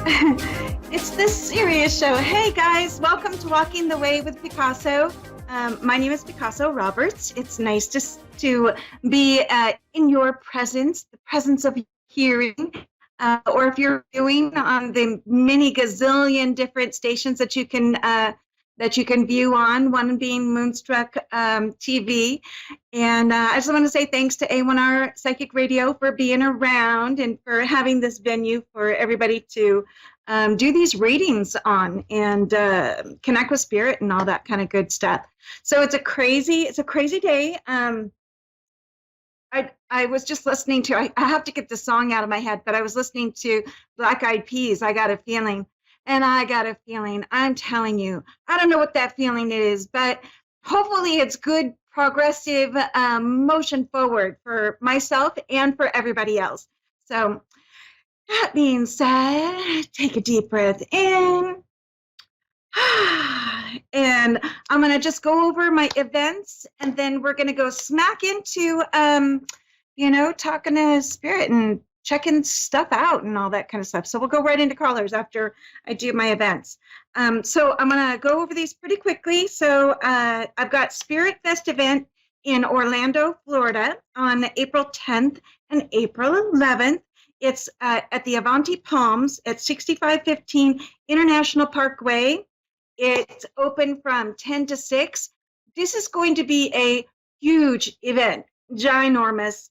It's this serious show. Hey guys, welcome to Walking the Way with Picasso. My name is Picasso Roberts. It's nice to be in your presence, the presence of hearing, or if you're viewing on the many gazillion different stations that you can view on, one being Moonstruck TV. And I just want to say thanks to A1R Psychic Radio for being around and for having this venue for everybody to do these readings on and connect with spirit and all that kind of good stuff. So it's a crazy day. I was just listening to, I have to get the song out of my head, but I was listening to Black Eyed Peas, I Got a Feeling. And I got a feeling, I'm telling you, I don't know what that feeling is, but hopefully it's good, progressive motion forward for myself and for everybody else. So that being said, take a deep breath in. And I'm going to just go over my events, and then we're going to go smack into, talking to spirit and checking stuff out and all that kind of stuff. So we'll go right into callers after I do my events. So I'm going to go over these pretty quickly. So I've got Spirit Fest event in Orlando, Florida on April 10th and April 11th. It's at the Avanti Palms at 6515 International Parkway. It's open from 10 to 6. This is going to be a huge event, ginormous.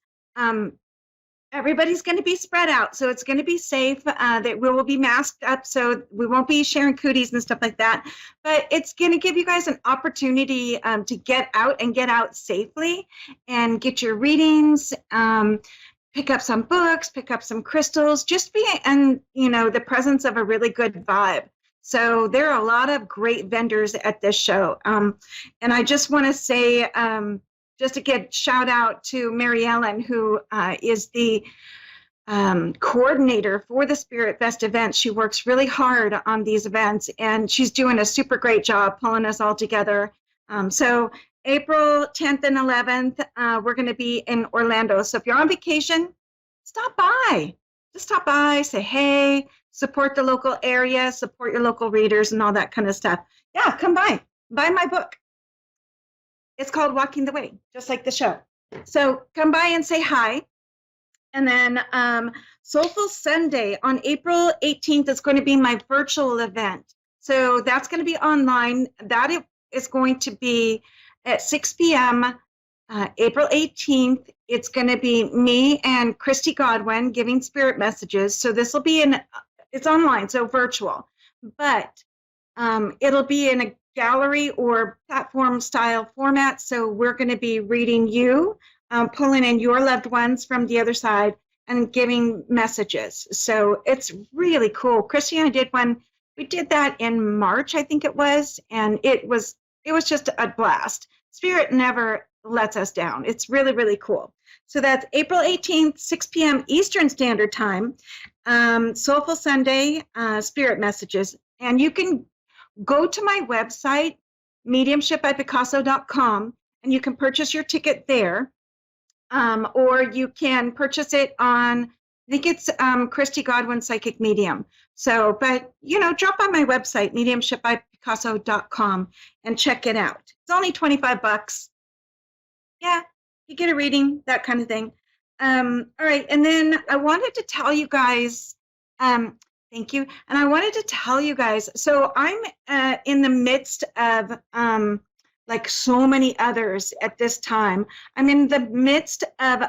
Everybody's going to be spread out, so it's going to be safe. That we will be masked up, so we won't be sharing cooties and stuff like that. But it's going to give you guys an opportunity to get out and get out safely and get your readings, pick up some books, pick up some crystals, just be in, the presence of a really good vibe. So there are a lot of great vendors at this show. And I just want to say, just to get shout out to Mary Ellen, who is the coordinator for the Spirit Fest event. She works really hard on these events, and she's doing a super great job pulling us all together. So April 10th and 11th, we're going to be in Orlando. So if you're on vacation, stop by. Just stop by, say hey, support the local area, support your local readers and all that kind of stuff. Yeah, come by. Buy my book. It's called Walking the Way, just like the show. So come by and say hi. And then Soulful Sunday on April 18th is going to be my virtual event. So that's going to be online. That is going to be at 6 p.m. April 18th. It's going to be me and Christy Godwin giving spirit messages. So this will be it's online, so virtual. But it'll be in a gallery or platform style format. So we're going to be reading you, pulling in your loved ones from the other side and giving messages. So it's really cool. Christy and I did one. We did that in March, I think it was, and it was just a blast. Spirit never lets us down. It's really, really cool. So that's April 18th, 6 p.m. Eastern Standard Time, Soulful Sunday, Spirit Messages. And you can go to my website, mediumshipbypicasso.com, and you can purchase your ticket there. Or you can purchase it on, I think it's Christy Godwin Psychic Medium. So, but, drop by my website, mediumshipbypicasso.com, and check it out. It's only $25. Yeah, you get a reading, that kind of thing. All right, and then I wanted to tell you guys, thank you. And I wanted to tell you guys, so I'm in the midst of, like so many others at this time, I'm in the midst of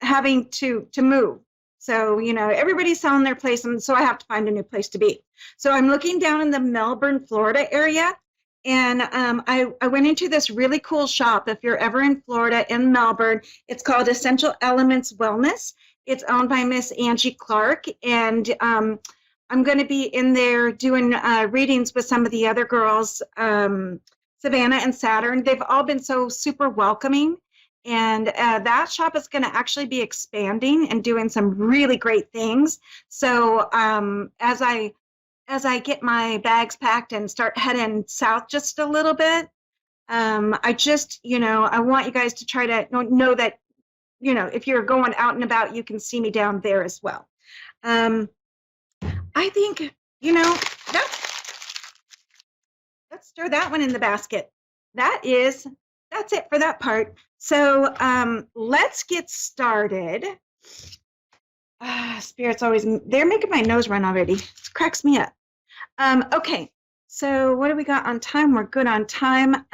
having to move. So, everybody's selling their place, and so I have to find a new place to be. So I'm looking down in the Melbourne, Florida area, and I went into this really cool shop. If you're ever in Florida, in Melbourne, it's called Essential Elements Wellness. It's owned by Miss Angie Clark, and I'm going to be in there doing readings with some of the other girls, Savannah and Saturn. They've all been so super welcoming, and that shop is going to actually be expanding and doing some really great things. So as I get my bags packed and start heading south just a little bit, I just, I want you guys to try to know that, if you're going out and about, you can see me down there as well. I think, let's throw that one in the basket. That's it for that part. So let's get started. Spirits always, they're making my nose run already. It cracks me up. Okay, so what do we got on time? We're good on time.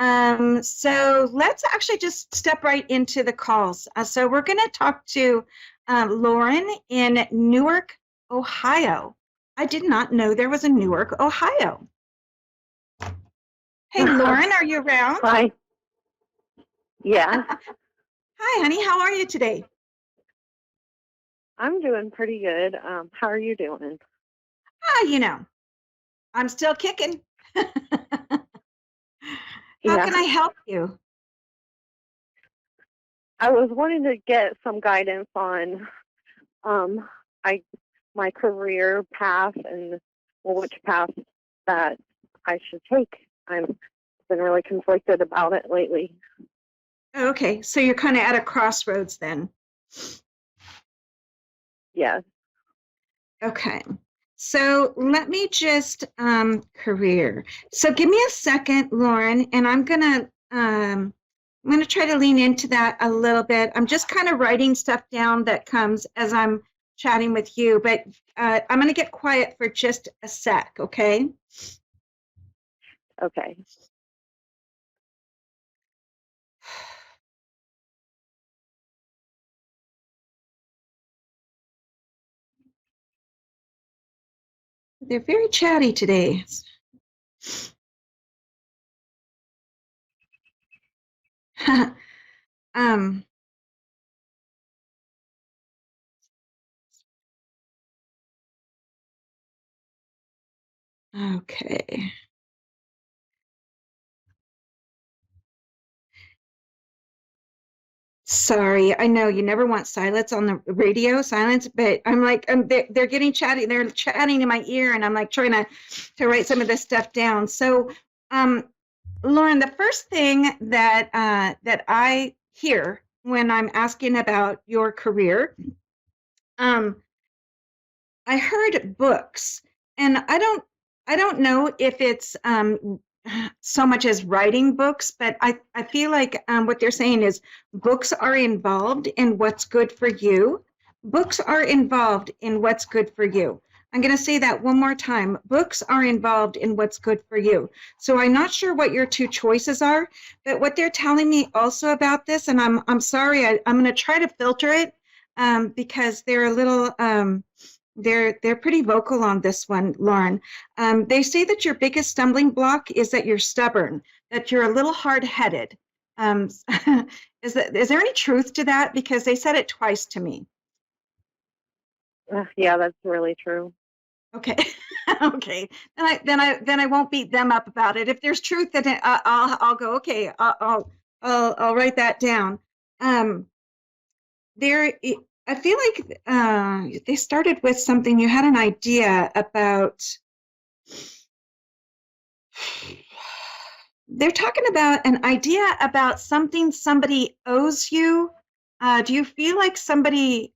So let's actually just step right into the calls. So we're going to talk to Lauren in Newark, Ohio. I did not know there was a Newark, Ohio. Hey, Lauren, are you around? Hi. Yeah. Hi, honey. How are you today? I'm doing pretty good. How are you doing? I'm still kicking. How Yeah. can I help you? I was wanting to get some guidance on my career path and which path that I should take. I've been really conflicted about it lately. Okay, so you're kind of at a crossroads then. Yes. Okay, so let me just career. So give me a second, Lauren, and I'm gonna try to lean into that a little bit. I'm just kind of writing stuff down that comes as I'm chatting with you, but I'm gonna get quiet for just a sec, okay? Okay. They're very chatty today. um, okay. Sorry, I know you never want silence on the radio, silence, but I'm like, they're getting chatty, they're chatting in my ear, and I'm like trying to write some of this stuff down. So, Lauren, the first thing that that I hear when I'm asking about your career, I heard books, and I don't know if it's so much as writing books, but I feel like what they're saying is books are involved in what's good for you. Books are involved in what's good for you. I'm going to say that one more time. Books are involved in what's good for you. So I'm not sure what your two choices are, but what they're telling me also about this, and I'm sorry, I'm going to try to filter it because they're a little they're pretty vocal on this one, Lauren. They say that your biggest stumbling block is that you're stubborn, that you're a little hard-headed. Is there any truth to that? Because they said it twice to me. Yeah, that's really true. Okay, okay. Then I won't beat them up about it. If there's truth, then I'll go. Okay, I'll write that down. There, I feel like they started with something. You had an idea about. They're talking about an idea about something somebody owes you. Do you feel like somebody?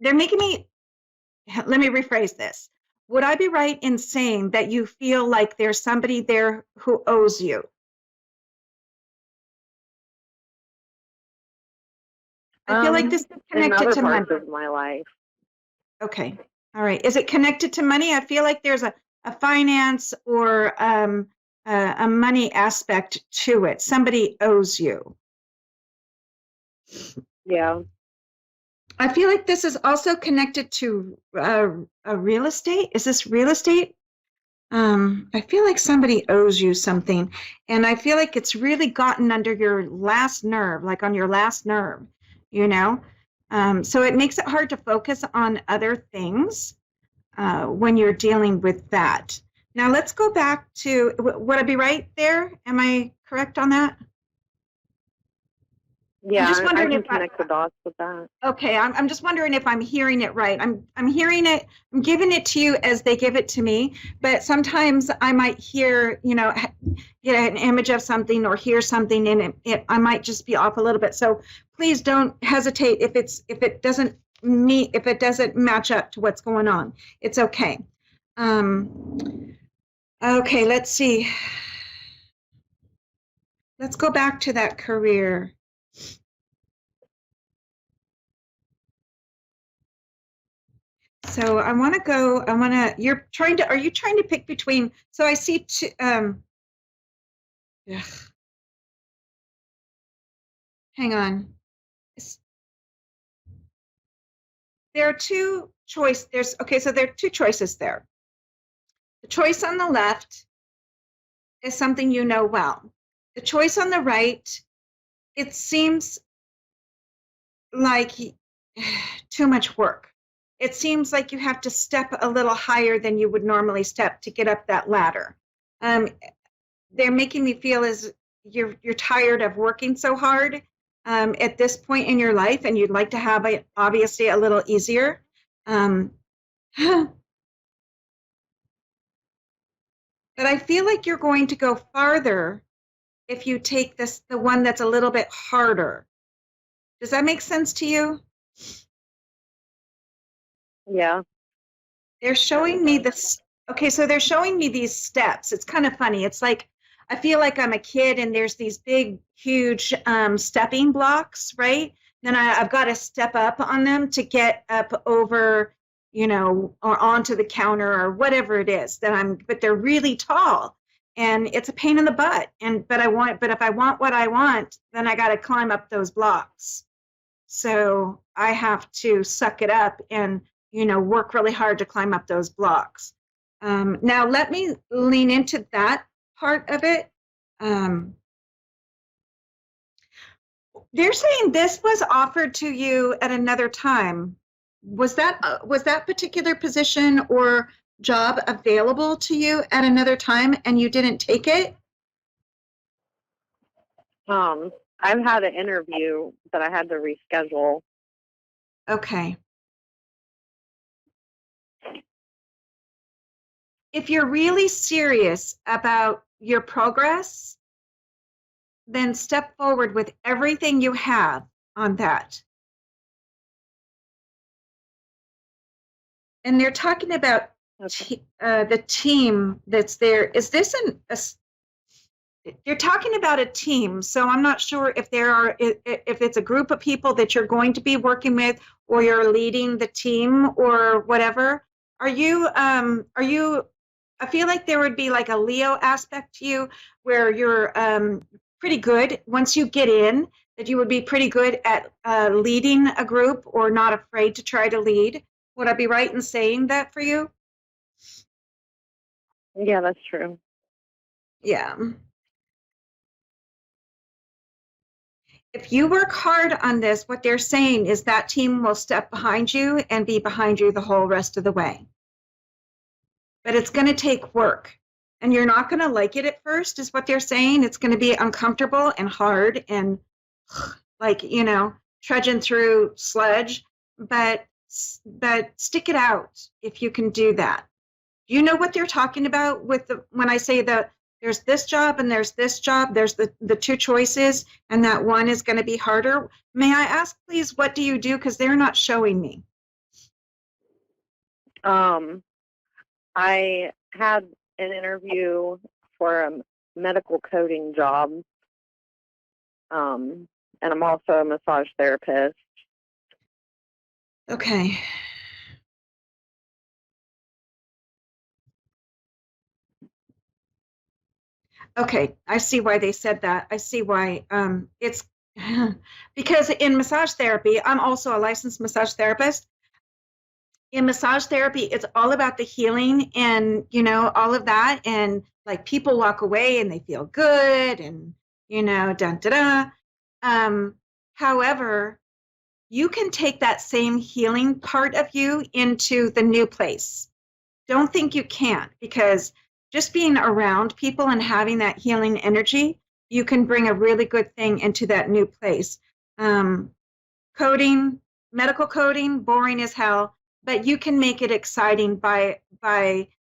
They're making me. Let me rephrase this. Would I be right in saying that you feel like there's somebody there who owes you? I feel like this is connected to money. In other parts of my life. Okay. All right. Is it connected to money? I feel like there's a finance or a money aspect to it. Somebody owes you. Yeah. I feel like this is also connected to a real estate. Is this real estate? I feel like somebody owes you something, and I feel like it's really gotten under your last nerve, like on your last nerve, you know? So it makes it hard to focus on other things when you're dealing with that. Now let's go back to, would I be right there? Am I correct on that? Yeah, I can connect the dots with that. Okay, I'm just wondering if I'm hearing it right. I'm hearing it. I'm giving it to you as they give it to me. But sometimes I might hear, get an image of something or hear something, and I might just be off a little bit. So please don't hesitate if it doesn't match up to what's going on. It's okay. Okay, let's see. Let's go back to that career. So I want to go, are you trying to pick between, so I see two, ugh, hang on. There are so there are two choices there. The choice on the left is something you know well. The choice on the right, it seems like too much work. It seems like you have to step a little higher than you would normally step to get up that ladder. They're making me feel as you're tired of working so hard at this point in your life, and you'd like to have it obviously a little easier. But I feel like you're going to go farther if you take the one that's a little bit harder. Does that make sense to you? Yeah. They're showing me this. Okay, so they're showing me these steps. It's kind of funny. It's like I feel like I'm a kid and there's these big, huge stepping blocks, right? Then I've got to step up on them to get up over, or onto the counter or whatever it is but they're really tall and it's a pain in the butt. But if I want what I want, then I got to climb up those blocks. So I have to suck it up and work really hard to climb up those blocks. Now, let me lean into that part of it. They're saying this was offered to you at another time. Was that particular position or job available to you at another time and you didn't take it? I've had an interview that I had to reschedule. Okay. If you're really serious about your progress, then step forward with everything you have on that. And they're talking about the team that's there. Is this you're talking about a team, so I'm not sure if if it's a group of people that you're going to be working with, or you're leading the team or whatever. Are you, I feel like there would be like a Leo aspect to you where you're pretty good once you get in, that you would be pretty good at leading a group or not afraid to try to lead. Would I be right in saying that for you? Yeah, that's true. Yeah. If you work hard on this, what they're saying is that team will step behind you and be behind you the whole rest of the way. But it's going to take work. And you're not going to like it at first, is what they're saying. It's going to be uncomfortable and hard and like, trudging through sludge. But stick it out if you can do that. Do you know what they're talking about when I say there's this job and there's this job, there's the two choices, and that one is going to be harder? May I ask, please, what do you do? Because they're not showing me. I had an interview for a medical coding job, and I'm also a massage therapist. Okay. Okay, I see why they said that. I see why. It's because in massage therapy, I'm also a licensed massage therapist. In massage therapy, it's all about the healing and, all of that. And like people walk away and they feel good and, dun da da. However, you can take that same healing part of you into the new place. Don't think you can't, because just being around people and having that healing energy, you can bring a really good thing into that new place. Coding, medical coding, boring as hell, but you can make it exciting by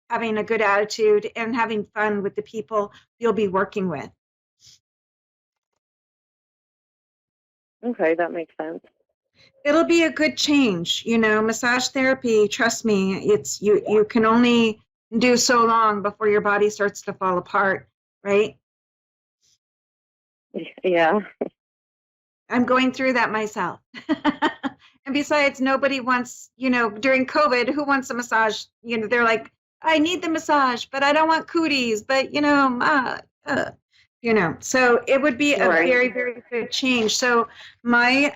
having a good attitude and having fun with the people you'll be working with. Okay, that makes sense. It'll be a good change. Massage therapy, trust me, it's you can only do so long before your body starts to fall apart, right? Yeah. I'm going through that myself. And besides, nobody wants, during COVID, who wants a massage? They're like, I need the massage, but I don't want cooties, but, so it would be a Right. very, very good change. So my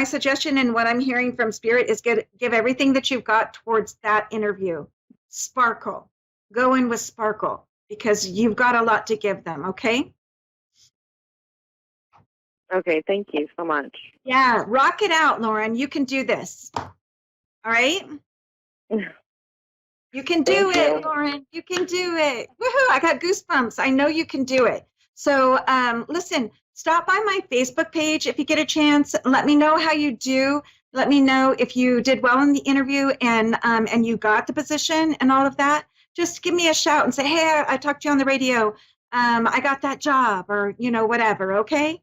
suggestion and what I'm hearing from Spirit is give everything that you've got towards that interview. Sparkle. Go in with sparkle because you've got a lot to give them, okay? Okay. Thank you so much. Yeah, rock it out, Lauren. You can do this. All right? You can do Thank it, you. Lauren. You can do it. Woohoo! I got goosebumps. I know you can do it. So, listen, stop by my Facebook page if you get a chance. Let me know how you do. Let me know if you did well in the interview and you got the position and all of that. Just give me a shout and say, hey, I talked to you on the radio. I got that job or, whatever. Okay?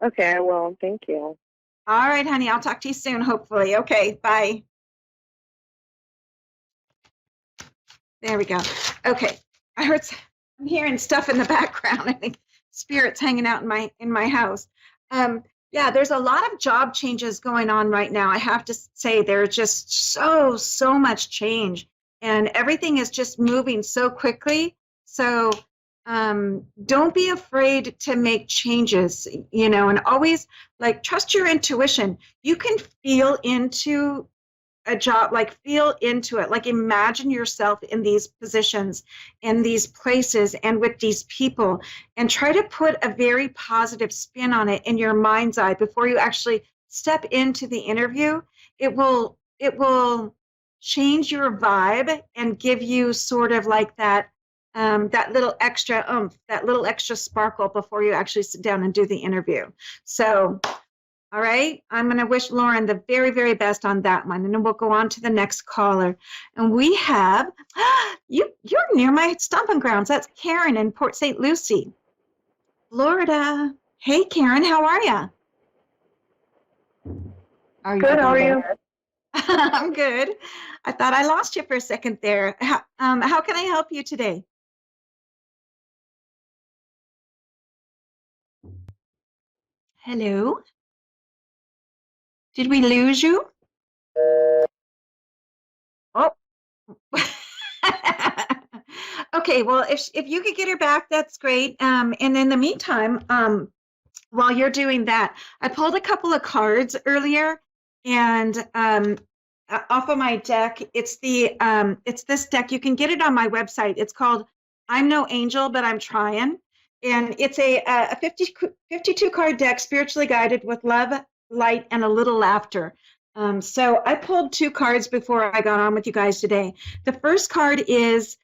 Okay, I will. Thank you. All right, honey. I'll talk to you soon, hopefully. Okay. Bye. There we go. Okay. I'm hearing stuff in the background. I think Spirit's hanging out in my house. Yeah, there's a lot of job changes going on right now. I have to say there's just so much change and everything is just moving so quickly. So don't be afraid to make changes, and always like trust your intuition. You can feel into a job, like feel into it, like imagine yourself in these positions, in these places, and with these people, and try to put a very positive spin on it in your mind's eye before you actually step into the interview. It will change your vibe and give you sort of like that little extra oomph, that little extra sparkle before you actually sit down and do the interview. So all right. I'm going to wish Lauren the very, very best on that one. And then we'll go on to the next caller. And we have, you're near my stomping grounds. That's Karen in Port St. Lucie, Florida. Hey, Karen, how are you? Are you Good. How are you? I'm good. I thought I lost you for a second there. How can I help you today? Hello? Did we lose you? Oh. Okay, well, if you could get her back, that's great. And in the meantime, while you're doing that, I pulled a couple of cards earlier, and off of my deck, it's this deck. You can get it on my website. It's called "I'm No Angel, but I'm Trying," and it's a 52 card deck, spiritually guided with love, light, and a little laughter. So I pulled two cards before I got on with you guys today. The first card is,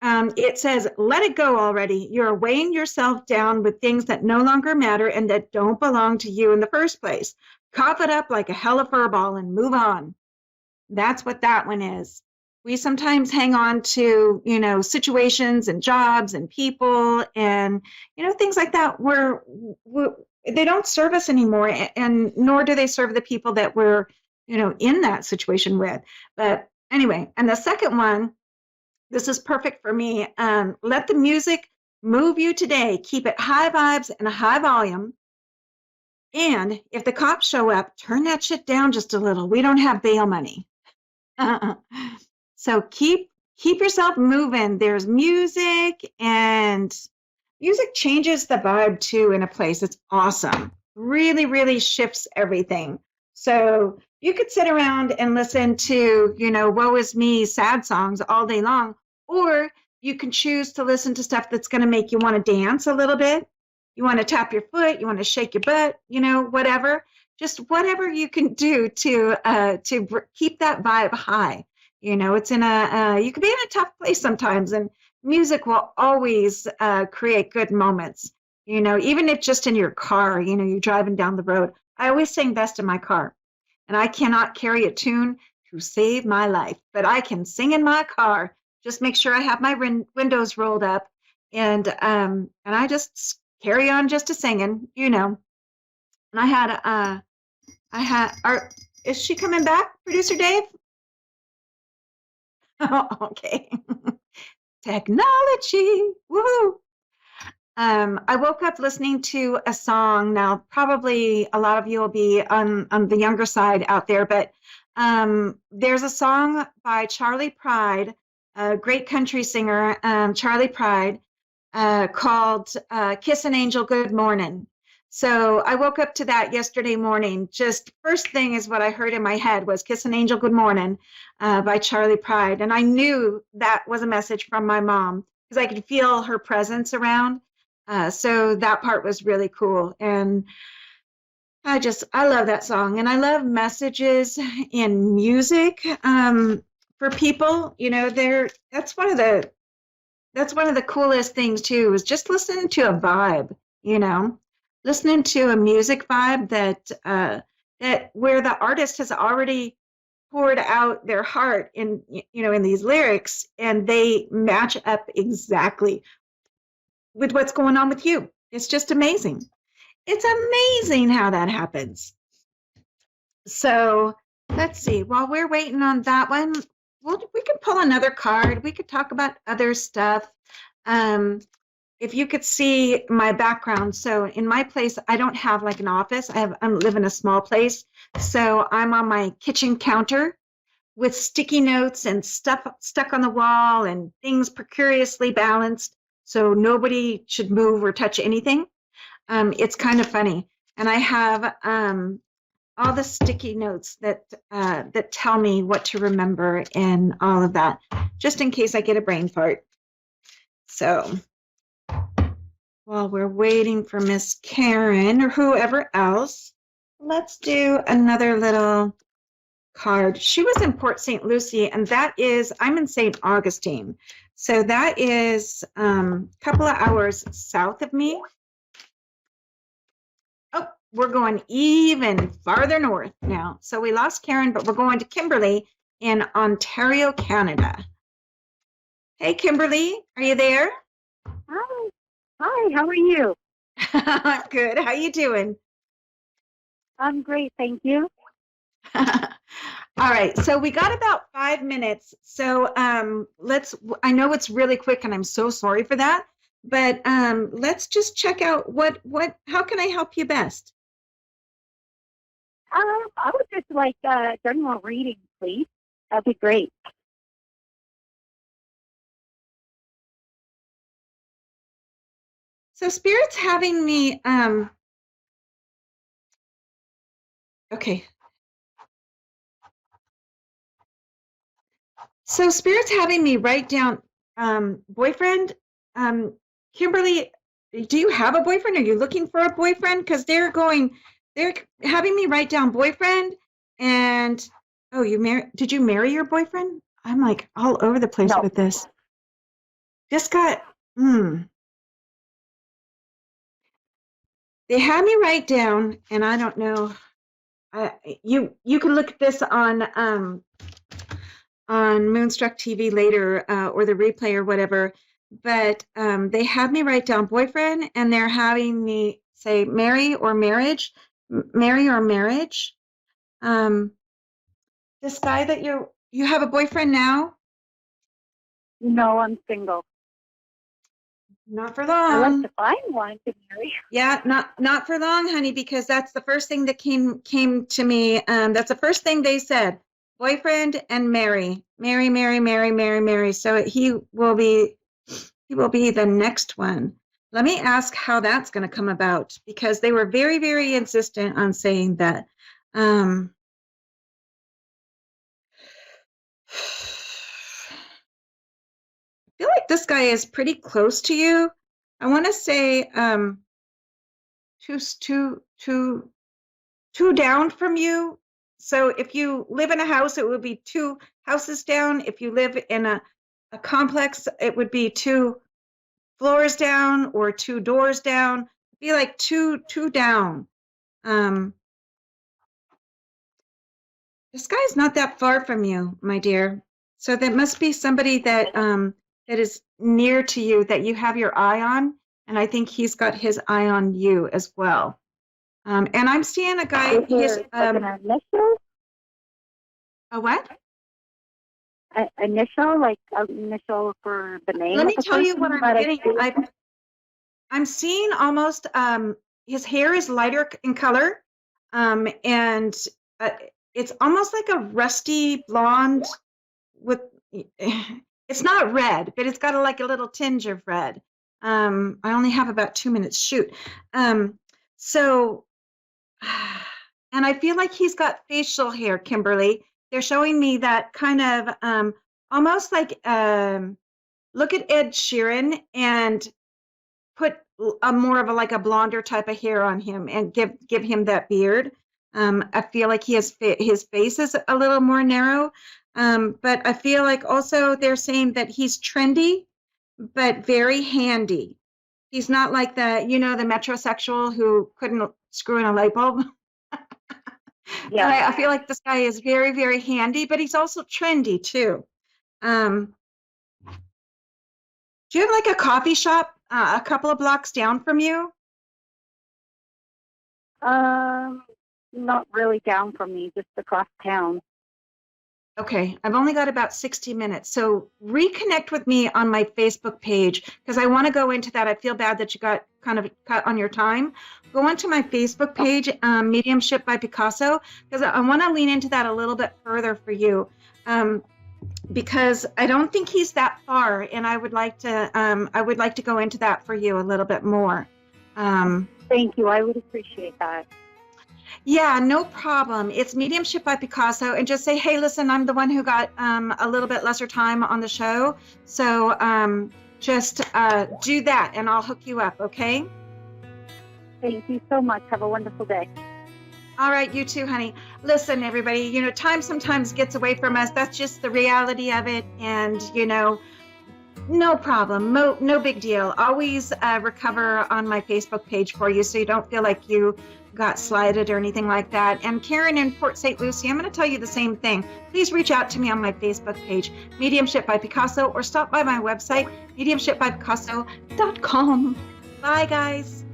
it says, let it go already. You're weighing yourself down with things that no longer matter and that don't belong to you in the first place. Cough it up like a hella furball and move on. That's what that one is. We sometimes hang on to, situations and jobs and people and, things like that where they don't serve us anymore, and nor do they serve the people that we're in that situation with. But anyway, and the second one, this is perfect for me. Let the music move you today. Keep it high vibes and a high volume. And if the cops show up, turn that shit down just a little. We don't have bail money. So keep yourself moving. There's music, and music changes the vibe too in a place. It's awesome. Really, really shifts everything. So you could sit around and listen to, woe is me, sad songs all day long, or you can choose to listen to stuff that's going to make you want to dance a little bit. You want to tap your foot, you want to shake your butt, whatever. Just whatever you can do to keep that vibe high. It's in you can be in a tough place sometimes, and music will always create good moments. Even if just in your car, you're driving down the road. I always sing best in my car, and I cannot carry a tune to save my life, but I can sing in my car. Just make sure I have my windows rolled up, and I just carry on just a singing, And is she coming back, Producer Dave? Okay. Technology. Woohoo. I woke up listening to a song. Now, probably a lot of you will be on the younger side out there, but there's a song by Charlie Pride, a great country singer, Charlie Pride, called Kiss an Angel Good Morning. So I woke up to that yesterday morning. Just first thing is what I heard in my head was Kiss an Angel Good Morning by Charlie Pride. And I knew that was a message from my mom because I could feel her presence around. So that part was really cool. And I love that song. And I love messages in music for people. You know, that's one of the coolest things too, is just listening to a vibe, you know, listening to a music vibe that where the artist has already poured out their heart in, you know, in these lyrics, and they match up exactly with what's going on with you. It's just amazing. It's amazing how that happens. So let's see. While we're waiting on that one, we could pull another card. We could talk about other stuff. If you could see my background, so in my place, I don't have like an office. I live in a small place, so I'm on my kitchen counter with sticky notes and stuff stuck on the wall and things precariously balanced, so nobody should move or touch anything. It's kind of funny, and I have all the sticky notes that tell me what to remember and all of that, just in case I get a brain fart. So while we're waiting for Miss Karen or whoever else, let's do another little card. She was in Port St. Lucie, and I'm in St. Augustine. So that is a couple of hours south of me. Oh, we're going even farther north now. So we lost Karen, but we're going to Kimberly in Ontario, Canada. Hey, Kimberly, are you there? Hi. Hi, how are you? Good. How you doing? I'm great, thank you. All right. So we got about 5 minutes. So I know it's really quick and I'm so sorry for that, but let's just check out how can I help you best? I would just like general reading, please. That'd be great. So Spirit's having me, okay. So Spirit's having me write down boyfriend. Kimberly, do you have a boyfriend? Are you looking for a boyfriend? Because they're having me write down boyfriend and, oh, did you marry your boyfriend? I'm like all over the place No. with this. Just got, They had me write down, and I don't know, you can look at this on Moonstruck TV later or the replay or whatever, but they had me write down boyfriend, and they're having me say marry or marriage. This guy that you have a boyfriend now? No, I'm single. Not for I like long. to find one to marry. Yeah, not for long, honey, because that's the first thing that came to me. That's the first thing they said. Boyfriend and marry. Marry. So he will be the next one. Let me ask how that's going to come about, because they were very, very insistent on saying that. I feel like this guy is pretty close to you. I want to say two down from you. So if you live in a house, it would be 2 houses down. If you live in a complex, it would be 2 floors down or 2 doors down. It'd be like two down. This guy's not that far from you, my dear. So that must be somebody that that is near to you, that you have your eye on, and I think he's got his eye on you as well. And I'm seeing a guy. Is there like an initial? A what? initial, like an initial for the name. Let of me the tell you person, what I'm but I getting. feel like I'm seeing almost his hair is lighter in color, and uh, it's almost like a rusty blonde with. It's not red, but it's got like a little tinge of red. I only have about 2 minutes. Shoot. So, and I feel like he's got facial hair, Kimberly. They're showing me that kind of almost like look at Ed Sheeran and put a more of a like a blonder type of hair on him and give him that beard. I feel like his face is a little more narrow, but I feel like also they're saying that he's trendy, but very handy. He's not like the metrosexual who couldn't screw in a light bulb. yeah. I feel like this guy is very, very handy, but he's also trendy too. Um, do you have like a coffee shop a couple of blocks down from you? Not really down from me, just across town. Okay, I've only got about 60 minutes. So reconnect with me on my Facebook page because I want to go into that. I feel bad that you got kind of cut on your time. Go onto my Facebook page, Mediumship by Picasso, because I want to lean into that a little bit further for you. Because I don't think he's that far, and I would like to go into that for you a little bit more. Thank you. I would appreciate that. Yeah, no problem. It's Mediumship by Picasso, and just say, hey, listen, I'm the one who got a little bit lesser time on the show, so just do that, and I'll hook you up, okay? Thank you so much. Have a wonderful day. All right, you too, honey. Listen, everybody, time sometimes gets away from us. That's just the reality of it, and, no problem. No big deal. Always recover on my Facebook page for you so you don't feel like you got slighted or anything like that. And Karen in Port St. Lucie, I'm going to tell you the same thing. Please reach out to me on my Facebook page, Mediumship by Picasso, or stop by my website, mediumshipbypicasso.com. Bye, guys.